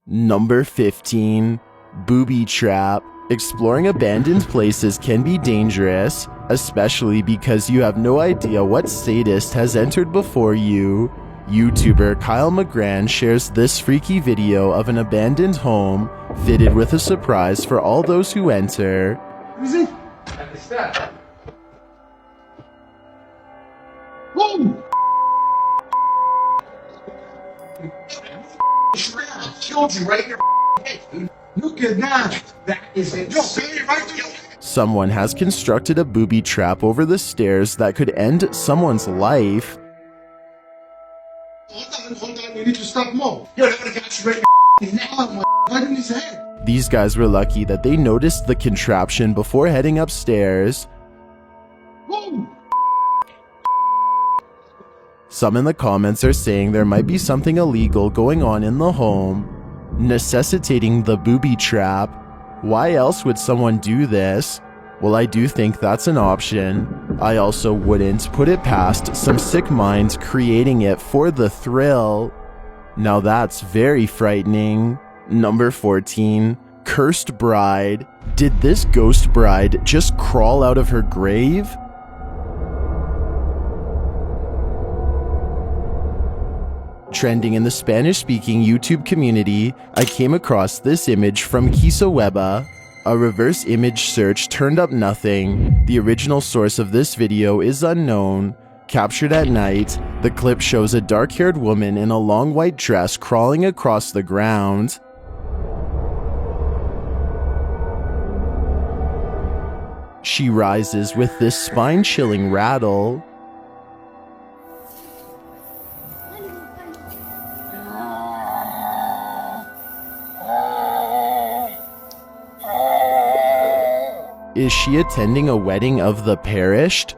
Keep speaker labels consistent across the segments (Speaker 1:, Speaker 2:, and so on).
Speaker 1: Number 15. Booby Trap. Exploring abandoned places can be dangerous, especially because you have no idea what sadist has entered before you. YouTuber Kyle McGran shares this freaky video of an abandoned home, fitted with a surprise for all those who enter.
Speaker 2: Who's it? At the step. Whoa! Killed you right in your head, dude. Look at that. That is it.
Speaker 1: Someone has constructed a booby trap over the stairs that could end someone's life.
Speaker 2: Hold on, you need to stop more. Yo, they're gonna catch you right in your neck. Right in his head.
Speaker 1: These guys were lucky that they noticed the contraption before heading upstairs.
Speaker 2: Whoa!
Speaker 1: Some in the comments are saying there might be something illegal going on in the home, necessitating the booby trap. Why else would someone do this? Well, I do think that's an option. I also wouldn't put it past some sick minds creating it for the thrill. Now that's very frightening. Number 14. Cursed Bride. Did this ghost bride just crawl out of her grave? Trending in the Spanish-speaking YouTube community, I came across this image from Kisoweba. A reverse image search turned up nothing. The original source of this video is unknown. Captured at night, the clip shows a dark-haired woman in a long white dress crawling across the ground. She rises with this spine-chilling rattle. Is she attending a wedding of the perished?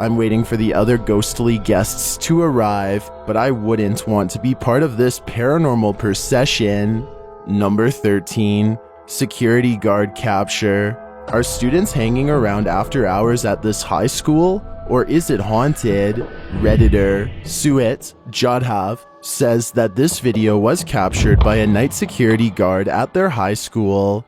Speaker 1: I'm waiting for the other ghostly guests to arrive, but I wouldn't want to be part of this paranormal procession. Number 13. Security guard capture. Are students hanging around after hours at this high school? Or is it haunted? Redditor Suet Jodhav says that this video was captured by a night security guard at their high school.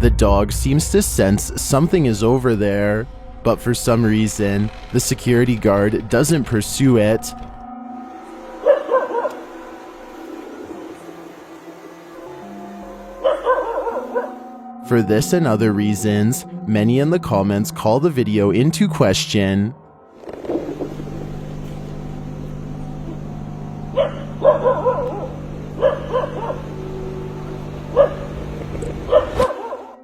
Speaker 1: The dog seems to sense something is over there, but for some reason, the security guard doesn't pursue it. For this and other reasons, many in the comments call the video into question.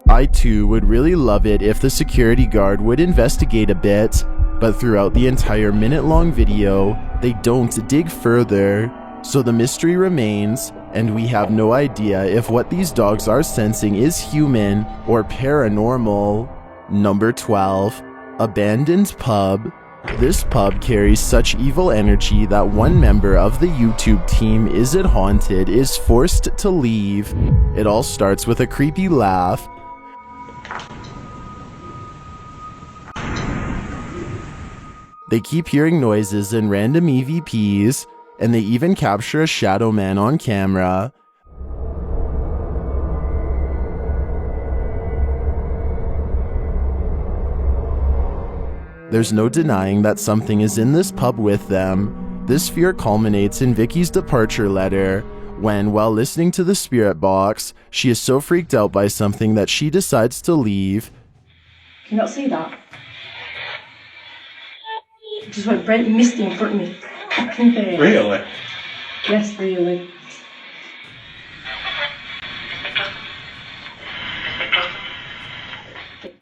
Speaker 1: I too would really love it if the security guard would investigate a bit, but throughout the entire minute-long video, they don't dig further. So the mystery remains, and we have no idea if what these dogs are sensing is human or paranormal. Number 12. Abandoned pub. This pub carries such evil energy that one member of the YouTube team Is It Haunted is forced to leave. It all starts with a creepy laugh. They keep hearing noises and random EVPs, and they even capture a shadow man on camera. There's no denying that something is in this pub with them. This fear culminates in Vicky's departure letter, when, while listening to the spirit box, she is so freaked out by something that she decides to leave.
Speaker 3: Can you not see that? It just went bright misty in front of me.
Speaker 2: Really?
Speaker 3: Yes, really.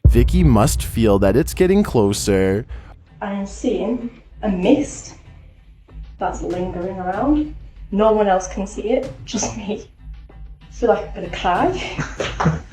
Speaker 1: Vicky must feel that it's getting closer.
Speaker 3: I am seeing a mist that's lingering around. No one else can see it, just me. I feel like I'm gonna cry.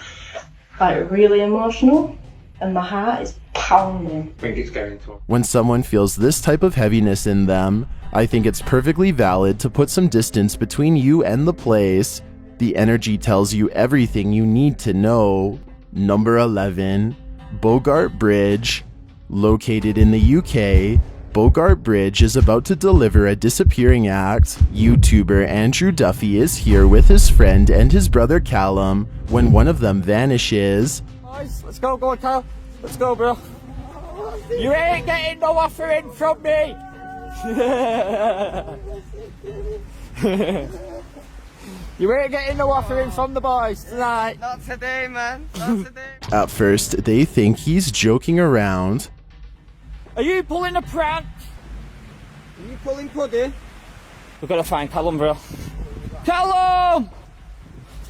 Speaker 3: Like really emotional, and my heart is pounding.
Speaker 4: I think it's going to.
Speaker 1: When someone feels this type of heaviness in them, I think it's perfectly valid to put some distance between you and the place. The energy tells you everything you need to know. Number 11, Bogart Bridge. Located in the UK, Bogart Bridge is about to deliver a disappearing act. YouTuber Andrew Duffy is here with his friend and his brother Callum when one of them vanishes.
Speaker 5: Guys, let's go, Kyle. Let's go, bro. You ain't getting no offering from me. You ain't getting no offering from the boys tonight.
Speaker 6: Not today, man. Not today.
Speaker 1: At first, they think he's joking around.
Speaker 5: Are you pulling a prank?
Speaker 6: Are you pulling pudding?
Speaker 5: We've got to find Callum, bro. Callum!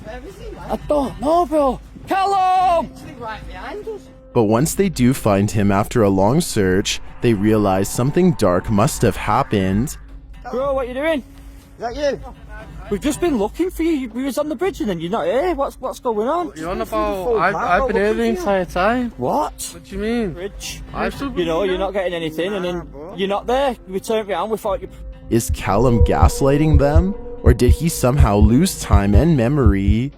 Speaker 6: Where is he, man?
Speaker 5: I don't know, bro. Callum!
Speaker 6: He's right behind us.
Speaker 1: But once they do find him after a long search, they realize something dark must have happened.
Speaker 5: Bro, what you doing?
Speaker 6: Is that you?
Speaker 5: We've just been looking for you. We was on the bridge and then you're not here. What's going on?
Speaker 4: You're on about. I've been here the entire time.
Speaker 5: What?
Speaker 4: What do you mean?
Speaker 5: Bridge.
Speaker 4: I've still
Speaker 5: You know,
Speaker 4: been
Speaker 5: you're not getting anything and then you're not there. We turned around, we thought you...
Speaker 1: Is Callum gaslighting them? Or did he somehow lose time and memory?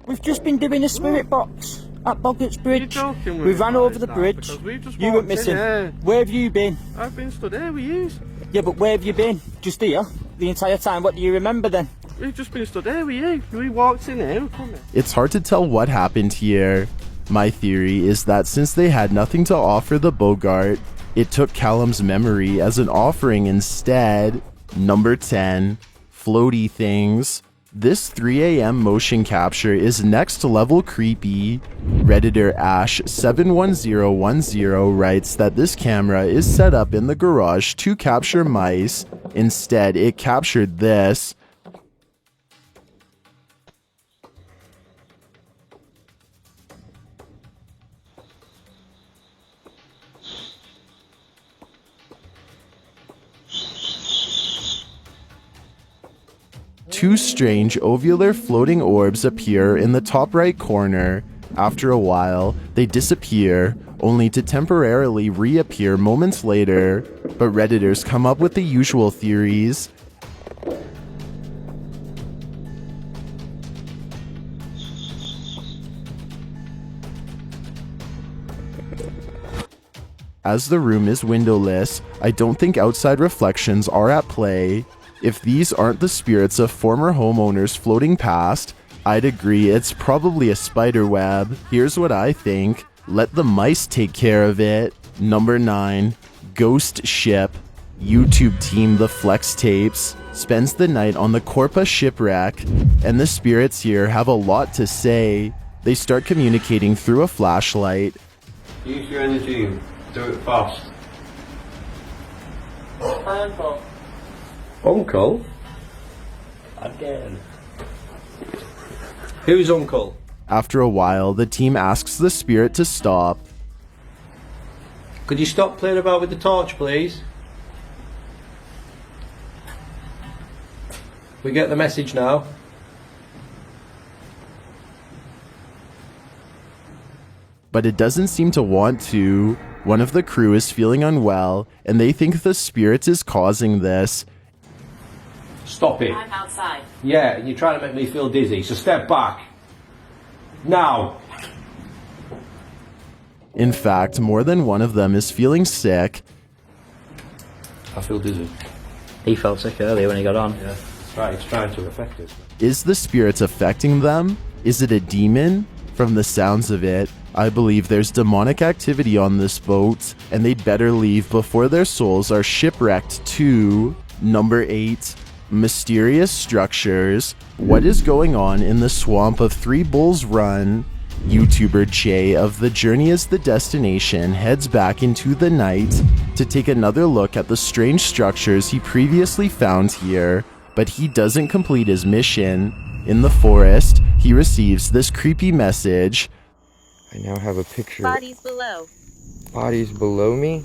Speaker 5: We've just been doing a spirit box at Boggart's Bridge.
Speaker 4: You're joking with
Speaker 5: We
Speaker 4: me
Speaker 5: ran
Speaker 4: right
Speaker 5: over the
Speaker 4: now,
Speaker 5: bridge.
Speaker 4: because we've just
Speaker 5: You went
Speaker 4: walked in
Speaker 5: missing.
Speaker 4: here.
Speaker 5: Where have you been?
Speaker 4: I've been stood here with you.
Speaker 5: Yeah, but where have you been? Just here? The entire time? What do you remember then?
Speaker 4: We've just been stood here with you. We walked in here. Come here.
Speaker 1: It's hard to tell what happened here. My theory is that since they had nothing to offer the Bogart, it took Callum's memory as an offering instead. Number 10, Floaty Things. This 3 a.m. motion capture is next level creepy. Redditor Ash71010 writes that this camera is set up in the garage to capture mice. Instead, it captured this. Two strange ovular floating orbs appear in the top right corner. After a while, they disappear, only to temporarily reappear moments later. But Redditors come up with the usual theories. As the room is windowless, I don't think outside reflections are at play. If these aren't the spirits of former homeowners floating past, I'd agree it's probably a spider web. Here's what I think. Let the mice take care of it. Number 9, Ghost Ship. YouTube team The Flex Tapes spends the night on the Corpa shipwreck, and the spirits here have a lot to say. They start communicating through a flashlight.
Speaker 4: Use your energy. Do it fast.
Speaker 5: Uncle.
Speaker 4: Uncle?
Speaker 5: Again.
Speaker 4: Who's uncle?
Speaker 1: After a while, the team asks the spirit to stop.
Speaker 4: Could you stop playing about with the torch, please? We get the message now.
Speaker 1: But it doesn't seem to want to. One of the crew is feeling unwell, and they think the spirit is causing this.
Speaker 4: Stop it.
Speaker 7: I'm outside.
Speaker 4: Yeah, and you're trying to make me feel dizzy, so step back. Now.
Speaker 1: In fact, more than one of them is feeling sick.
Speaker 4: I feel dizzy.
Speaker 8: He felt sick earlier when he got on.
Speaker 4: Yeah, that's right, it's trying to affect us.
Speaker 1: Is the spirit affecting them? Is it a demon? From the sounds of it, I believe there's demonic activity on this boat, and they'd better leave before their souls are shipwrecked too. Number 8, Mysterious Structures. What is going on in the swamp of Three Bulls Run? YouTuber Jay of The Journey is the Destination heads back into the night to take another look at the strange structures he previously found here, but he doesn't complete his mission. In the forest, he receives this creepy message.
Speaker 6: I now have a picture.
Speaker 7: Bodies below.
Speaker 6: Bodies below me?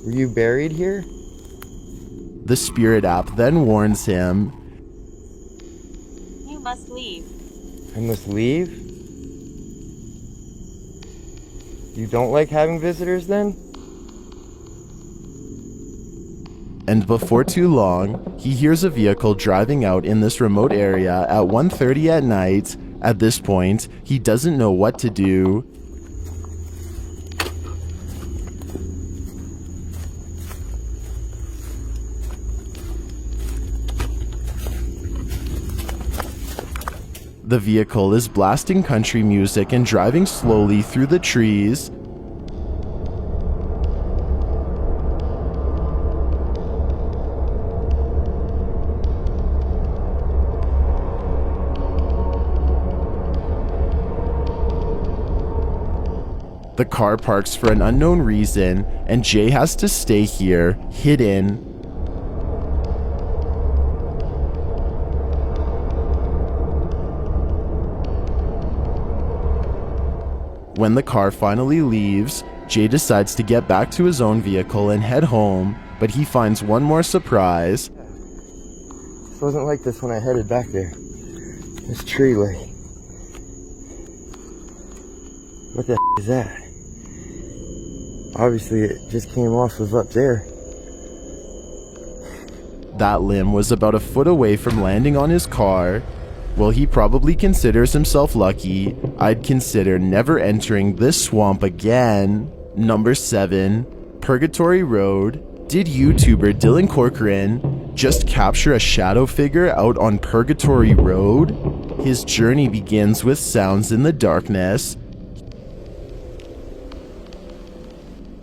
Speaker 6: Were you buried here?
Speaker 1: The spirit app then warns him.
Speaker 7: You must leave.
Speaker 6: I must leave? You don't like having visitors then?
Speaker 1: And before too long, he hears a vehicle driving out in this remote area at 1:30 at night. At this point, he doesn't know what to do. The vehicle is blasting country music and driving slowly through the trees. The car parks for an unknown reason, and Jay has to stay here, hidden. When the car finally leaves, Jay decides to get back to his own vehicle and head home, but he finds one more surprise.
Speaker 6: This wasn't like this when I headed back there. This tree lay. What the is that? Obviously it just came off of up there.
Speaker 1: That limb was about a foot away from landing on his car. Well, he probably considers himself lucky. I'd consider never entering this swamp again. Number 7, Purgatory Road. Did YouTuber Dylan Corcoran just capture a shadow figure out on Purgatory Road? His journey begins with sounds in the darkness.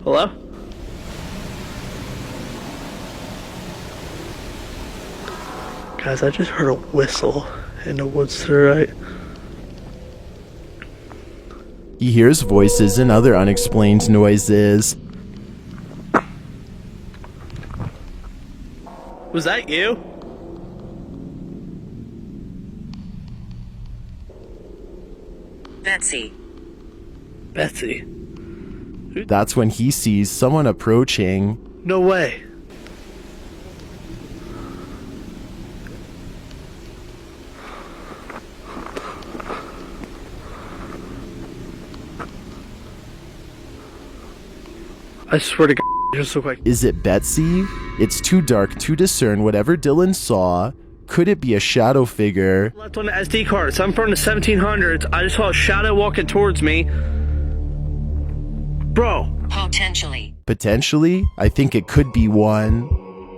Speaker 8: Hello?
Speaker 7: Guys, I just heard a whistle in the woods to the right.
Speaker 1: He hears voices and other unexplained noises.
Speaker 7: Was that you?
Speaker 9: Betsy.
Speaker 7: Betsy.
Speaker 1: That's when he sees someone approaching.
Speaker 7: No way. I swear to God, you just look like...
Speaker 1: Is it Betsy? It's too dark to discern whatever Dylan saw. Could it be a shadow figure?
Speaker 7: Left on the SD card. So I'm from the 1700s. I just saw a shadow walking towards me. Bro.
Speaker 9: Potentially.
Speaker 1: Potentially, I think it could be one.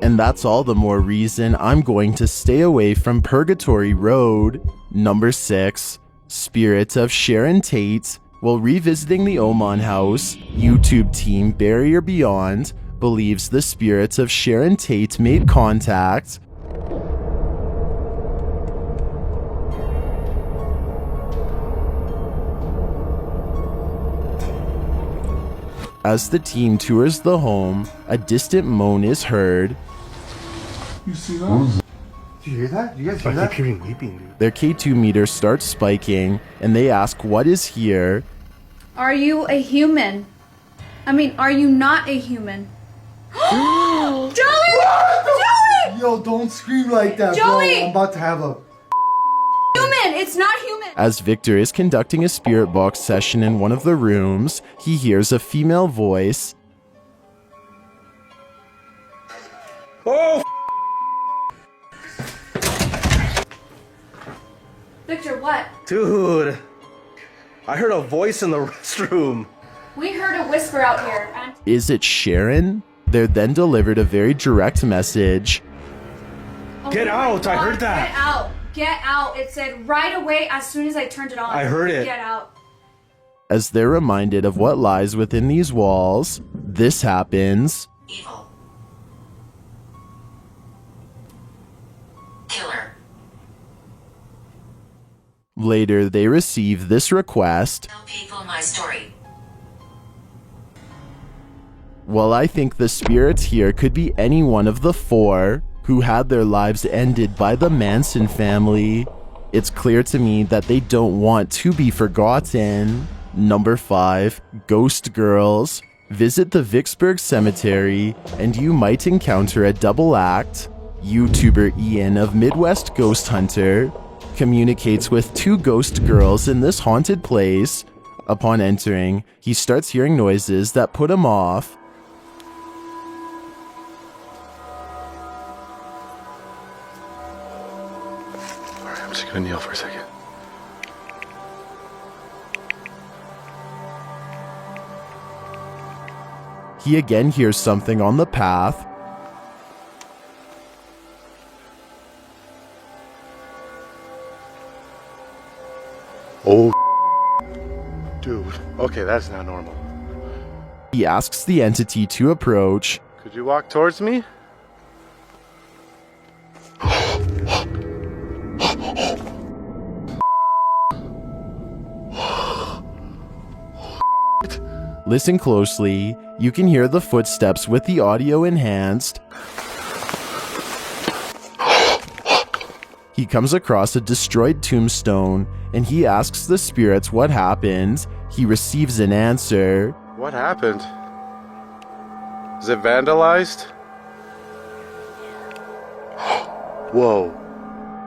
Speaker 1: And that's all the more reason I'm going to stay away from Purgatory Road. Number 6, Spirit of Sharon Tate. While revisiting the Oman house, YouTube team Barrier Beyond believes the spirits of Sharon Tate made contact. As the team tours the home, a distant moan is heard.
Speaker 2: You see that? Do you hear that? You guys hear that?
Speaker 7: hearing weeping, dude.
Speaker 1: Their K2 meter starts spiking, and they ask what is here.
Speaker 10: Are you a human? I mean, are you not a human? Joey! Joey!
Speaker 2: Yo, don't scream like that,
Speaker 10: Joey!
Speaker 2: bro. I'm about to have a...
Speaker 10: Human! It's not human!
Speaker 1: As Victor is conducting a spirit box session in one of the rooms, he hears a female voice.
Speaker 7: Oh!
Speaker 10: Victor, what?
Speaker 7: Dude. I heard a voice in the restroom.
Speaker 10: We heard a whisper out here. And
Speaker 1: Is it Sharon? They're then delivered a very direct message.
Speaker 10: oh
Speaker 7: Get
Speaker 10: my
Speaker 7: out, I
Speaker 10: God,
Speaker 7: heard that.
Speaker 10: Get out! Get out! It said right away as soon as I turned it on.
Speaker 7: I heard it.
Speaker 10: Get out.
Speaker 1: As they're reminded of what lies within these walls, this happens.
Speaker 9: Evil. Killer.
Speaker 1: Later, they receive this request.
Speaker 9: Tell people my story.
Speaker 1: Well, I think the spirits here could be any one of the 4 who had their lives ended by the Manson family. It's clear to me that they don't want to be forgotten. Number 5, Ghost Girls. Visit the Vicksburg Cemetery, and you might encounter a double act. YouTuber Ian of Midwest Ghost Hunter communicates with 2 ghost girls in this haunted place. Upon entering, he starts hearing noises that put him off.
Speaker 7: Alright, I'm just gonna kneel for a second.
Speaker 1: He again hears something on the path.
Speaker 7: Oh, dude. Okay, that's not normal.
Speaker 1: He asks the entity to approach.
Speaker 7: Could you walk towards me?
Speaker 1: Listen closely. You can hear the footsteps with the audio enhanced. He comes across a destroyed tombstone and he asks the spirits what happened. He receives an answer.
Speaker 7: What happened? Is it vandalized? Whoa.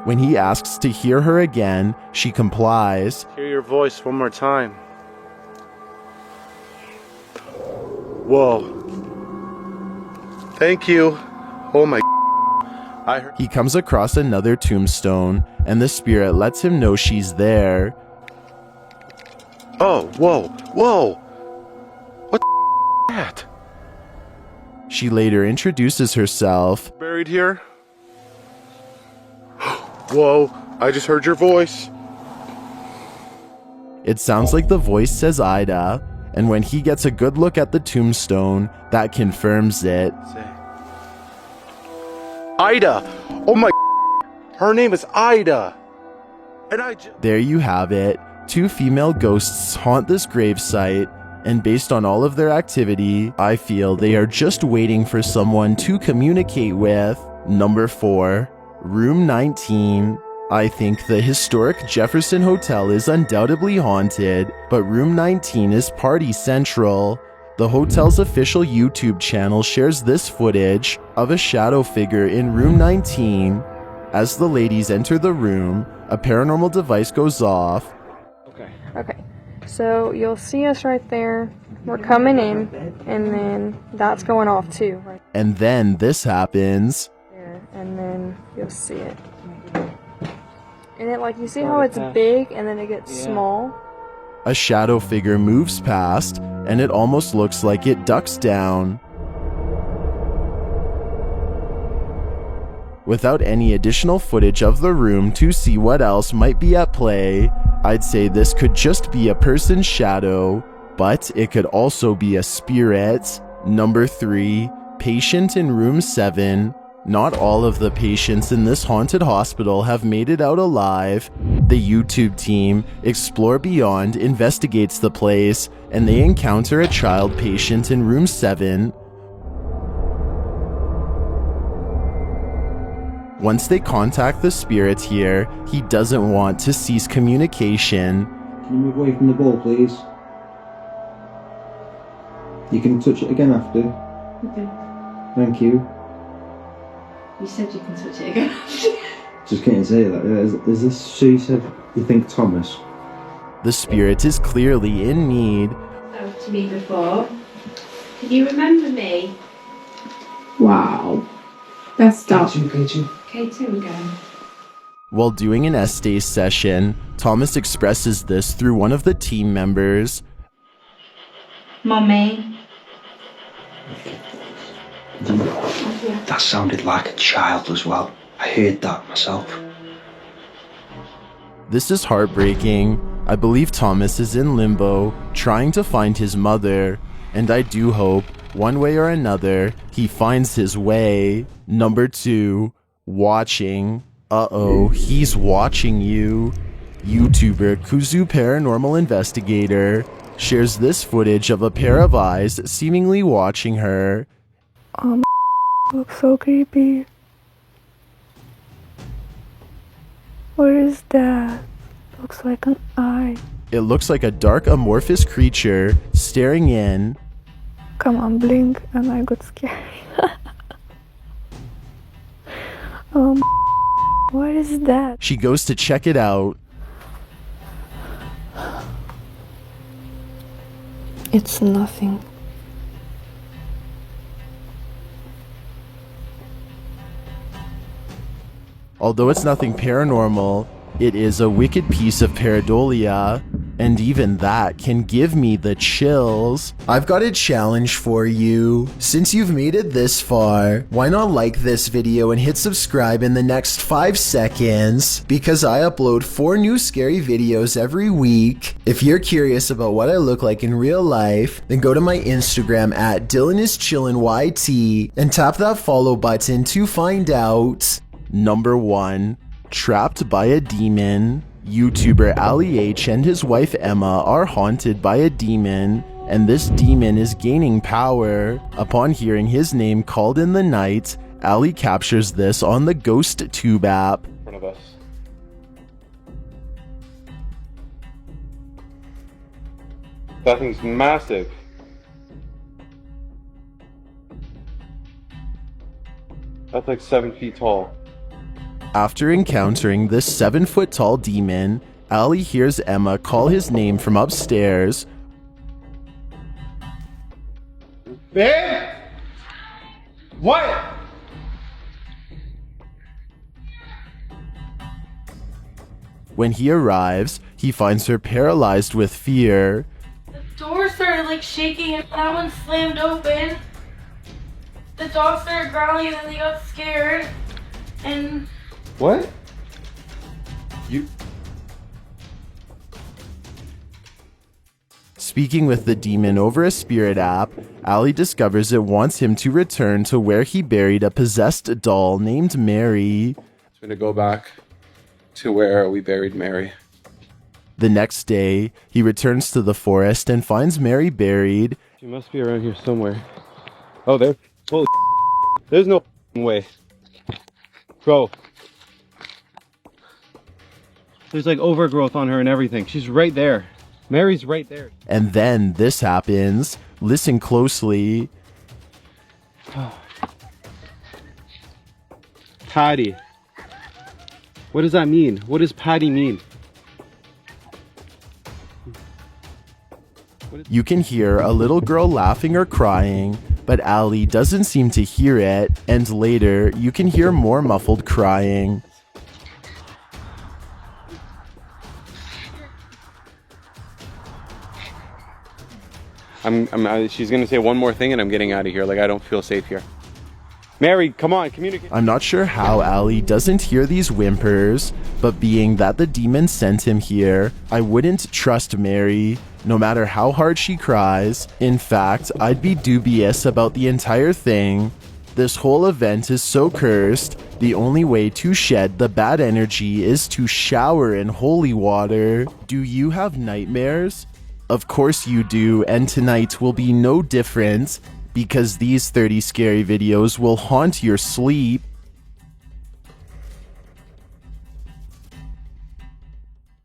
Speaker 1: When he asks to hear her again, she complies.
Speaker 7: Hear your voice one more time. Whoa. Thank you. Oh my. I heard.
Speaker 1: He comes across another tombstone and the spirit lets him know she's there.
Speaker 7: Oh, whoa, whoa. What the that?
Speaker 1: She later introduces herself.
Speaker 7: Buried here? Whoa, I just heard your voice.
Speaker 1: It sounds like the voice says Ida, and when he gets a good look at the tombstone, that confirms it.
Speaker 7: Ida! Oh my. Her name is Ida! And
Speaker 1: There you have it. 2 female ghosts haunt this gravesite, and based on all of their activity, I feel they are just waiting for someone to communicate with. Number 4, Room 19. I think the historic Jefferson Hotel is undoubtedly haunted, but Room 19 is party central. The hotel's official YouTube channel shares this footage of a shadow figure in Room 19. As the ladies enter the room, a paranormal device goes off.
Speaker 11: Okay, so you'll see us right there. We're coming in, and then that's going off too, right
Speaker 1: And then this happens.
Speaker 11: there, and then you'll see it. And it, like, you see how it's big and then it gets small?
Speaker 1: A shadow figure moves past, and it almost looks like it ducks down. Without any additional footage of the room to see what else might be at play, I'd say this could just be a person's shadow, but it could also be a spirit. Number 3, patient in room 7. Not all of the patients in this haunted hospital have made it out alive. The YouTube team, Explore Beyond, investigates the place, and they encounter a child patient in room 7. Once they contact the spirit here, he doesn't want to cease communication.
Speaker 12: Can you move away from the ball, please? You can touch it again after.
Speaker 3: Okay.
Speaker 12: Thank you.
Speaker 3: You said you can touch it again.
Speaker 12: Just can't say that. Is this, she said, you think Thomas?
Speaker 1: The spirit is clearly in need.
Speaker 13: To me before. Can you remember me? Wow. That's dark. K2 again.
Speaker 1: While doing an Estee session, Thomas expresses this through one of the team members.
Speaker 13: Mummy.
Speaker 12: That sounded like a child as well. I heard that myself.
Speaker 1: This is heartbreaking. I believe Thomas is in limbo, trying to find his mother, and I do hope, one way or another, he finds his way. Number 2, watching. Uh-oh, he's watching you. YouTuber Kuzu Paranormal Investigator shares this footage of a pair of eyes seemingly watching her.
Speaker 11: Looks so creepy. What is that? Looks like an eye.
Speaker 1: It looks like a dark amorphous creature staring in.
Speaker 11: Come on, blink, and I got scared. What is that?
Speaker 1: She goes to check it out.
Speaker 11: It's nothing.
Speaker 1: Although it's nothing paranormal, it is a wicked piece of pareidolia, and even that can give me the chills. I've got a challenge for you. Since you've made it this far, why not like this video and hit subscribe in the next 5 seconds? Because I upload 4 new scary videos every week. If you're curious about what I look like in real life, then go to my Instagram at DylanIsChillinYT and tap that follow button to find out. Number 1. Trapped by a demon. YouTuber Ali H and his wife Emma are haunted by a demon, and this demon is gaining power. Upon hearing his name called in the night, Ali captures this on the GhostTube app.
Speaker 14: In front of us. That thing's massive. That's like 7 feet tall.
Speaker 1: After encountering this 7-foot-tall demon, Ali hears Emma call his name from upstairs.
Speaker 14: Babe? What?
Speaker 1: When he arrives, he finds her paralyzed with fear.
Speaker 15: The door started like shaking and that one slammed open. The dog started growling and then they got scared. And
Speaker 14: what? You...
Speaker 1: Speaking with the demon over a spirit app, Ali discovers it wants him to return to where he buried a possessed doll named Mary.
Speaker 14: It's gonna go back to where we buried Mary.
Speaker 1: The next day, he returns to the forest and finds Mary buried.
Speaker 14: She must be around here somewhere. Oh, there. Holy there's no way. Bro. There's like overgrowth on her and everything. She's right there. Mary's right there.
Speaker 1: And then this happens. Listen closely.
Speaker 14: Patty. What does that mean? What does Patty mean?
Speaker 1: You can hear a little girl laughing or crying, but Ali doesn't seem to hear it, and later you can hear more muffled crying.
Speaker 14: She's gonna say one more thing and I'm getting out of here. Like, I don't feel safe here. Mary, come on, communicate.
Speaker 1: I'm not sure how Ali doesn't hear these whimpers, but being that the demon sent him here, I wouldn't trust Mary, no matter how hard she cries. In fact, I'd be dubious about the entire thing. This whole event is so cursed, the only way to shed the bad energy is to shower in holy water. Do you have nightmares? Of course you do, and tonight will be no different, because these 30 scary videos will haunt your sleep.